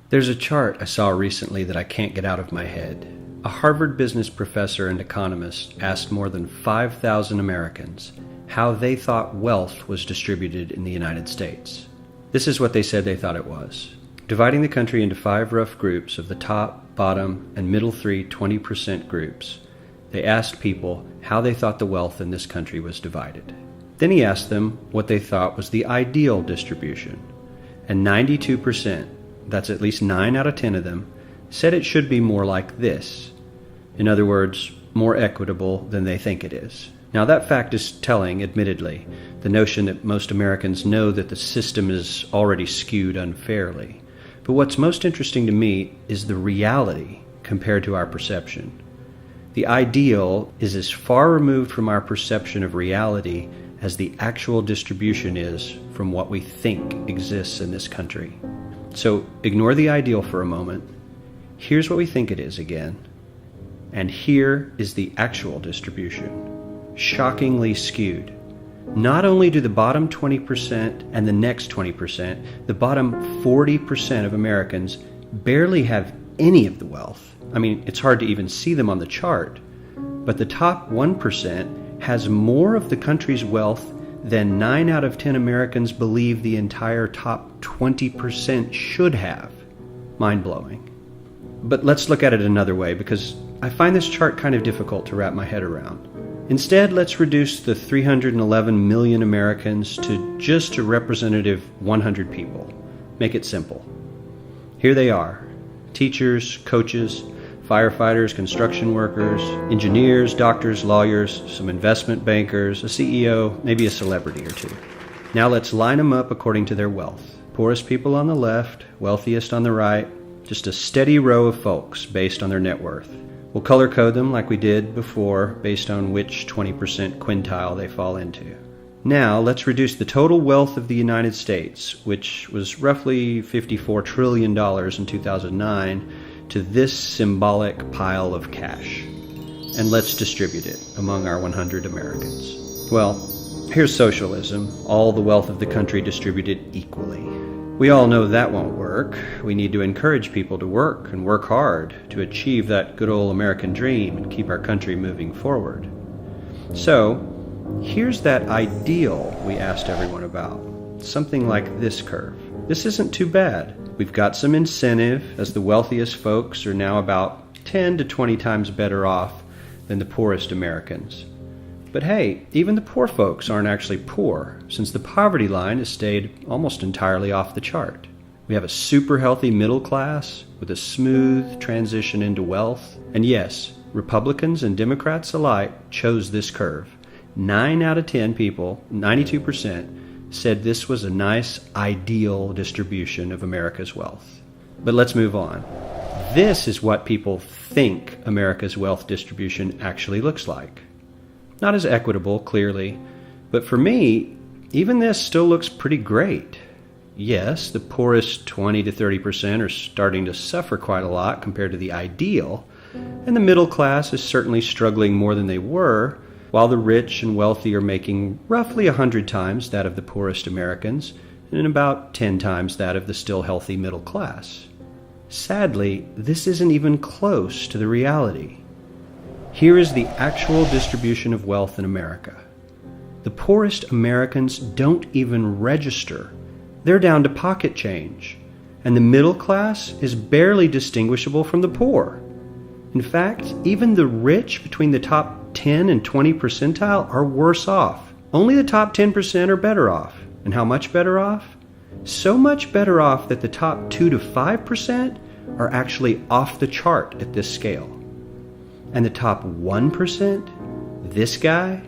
There's a chart I saw recently that I can't get out of my head. A Harvard business professor and economist asked more than 5,000 Americans how they thought wealth was distributed in the United States. This is what they said they thought it was. Dividing the country into 5 rough groups of the top, bottom, and middle 20% groups, they asked people how they thought the wealth in this country was divided. Then he asked them what they thought was the ideal distribution. And 92%, that's at least 9 out of 10 of them, said it should be more like this. In other words, more equitable than they think it is. Now that fact is telling, admittedly, the notion that most Americans know that the system is already skewed unfairly. But what's most interesting to me is the reality compared to our perception. The ideal is as far removed from our perception of reality as the actual distribution is from what we think exists in this country. So ignore the ideal for a moment. Here's what we think it is again. And here is the actual distribution. Shockingly skewed. Not only do the bottom 20% and the next 20%, the bottom 40% of Americans barely have any of the wealth. I mean, it's hard to even see them on the chart. But the top 1% has more of the country's wealth than 9 out of 10 Americans believe the entire top 20% should have. Mind-blowing. But let's look at it another way, because I find this chart kind of difficult to wrap my head around. Instead, let's reduce the 311 million Americans to just a representative 100 people. Make it simple. Here they are: teachers, coaches, firefighters, construction workers, engineers, doctors, lawyers, some investment bankers, a CEO, maybe a celebrity or two. Now let's line them up according to their wealth. Poorest people on the left, wealthiest on the right, just a steady row of folks based on their net worth. We'll color code them like we did before based on which 20% quintile they fall into. Now let's reduce the total wealth of the United States, which was roughly $54 trillion in 2009, to this symbolic pile of cash. And let's distribute it among our 100 Americans. Well, here's socialism, all the wealth of the country distributed equally. We all know that won't work. We need to encourage people to work and work hard to achieve that good old American dream and keep our country moving forward. So, here's that ideal we asked everyone about. Something like this curve. This isn't too bad. We've got some incentive, as the wealthiest folks are now about 10 to 20 times better off than the poorest Americans. But hey, even the poor folks aren't actually poor, since the poverty line has stayed almost entirely off the chart. We have a super healthy middle class with a smooth transition into wealth. And yes, Republicans and Democrats alike chose this curve. 9 out of 10 people, 92%, said this was a nice, ideal distribution of America's wealth. But let's move on. This is what people think America's wealth distribution actually looks like. Not as equitable, clearly, but for me, even this still looks pretty great. Yes, the poorest 20 to 30% are starting to suffer quite a lot compared to the ideal, and the middle class is certainly struggling more than they were, while the rich and wealthy are making roughly 100 times that of the poorest Americans, and about 10 times that of the still healthy middle class. Sadly, this isn't even close to the reality. Here is the actual distribution of wealth in America. The poorest Americans don't even register. They're down to pocket change. And the middle class is barely distinguishable from the poor. In fact, even the rich between the top 10 and 20 percentile are worse off. Only the top 10% are better off. And how much better off? So much better off that the top 2 to 5% are actually off the chart at this scale. And the top 1%, this guy,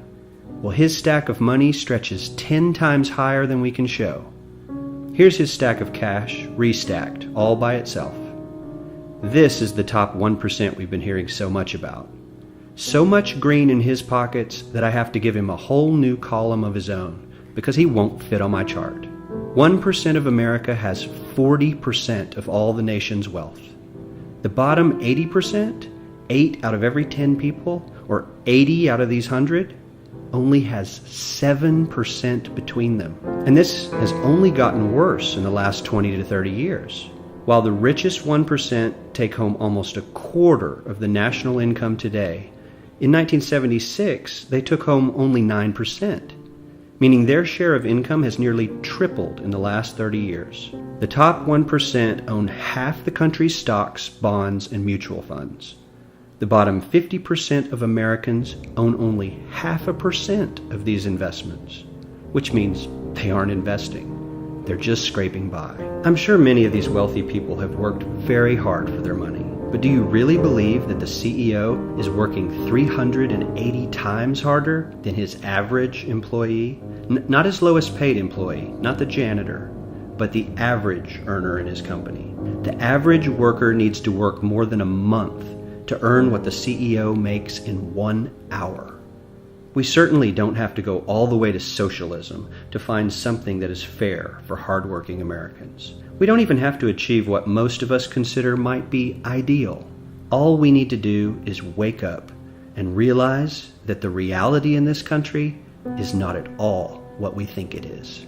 well, his stack of money stretches 10 times higher than we can show. Here's his stack of cash, restacked, all by itself. This is the top 1% we've been hearing so much about. So much green in his pockets that I have to give him a whole new column of his own, because he won't fit on my chart. 1% of America has 40% of all the nation's wealth. The bottom 80%, 8 out of every 10 people, or 80 out of these 100, only has 7% between them. And this has only gotten worse in the last 20 to 30 years. While the richest 1% take home almost a quarter of the national income today, in 1976 they took home only 9%, meaning their share of income has nearly tripled in the last 30 years. The top 1% own half the country's stocks, bonds, and mutual funds. The bottom 50% of Americans own only 0.5% of these investments, which means they aren't investing. They're just scraping by. I'm sure many of these wealthy people have worked very hard for their money, but do you really believe that the CEO is working 380 times harder than his average employee? Not his lowest paid employee, not the janitor, but the average earner in his company. The average worker needs to work more than a month to earn what the CEO makes in 1 hour. We certainly don't have to go all the way to socialism to find something that is fair for hardworking Americans. We don't even have to achieve what most of us consider might be ideal. All we need to do is wake up and realize that the reality in this country is not at all what we think it is.